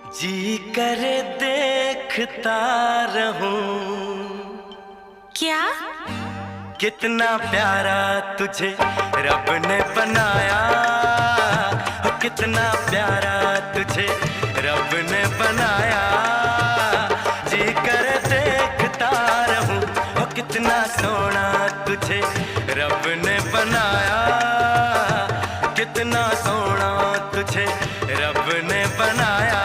जी करे देखता रहूं। क्या? कितना प्यारा तुझे रब ने बनाया, कितना प्यारा तुझे रब ने बनाया। जी करे देखता रहूं, कितना सोना तुझे रब ने बनाया, कितना सोना तुझे रब ने बनाया।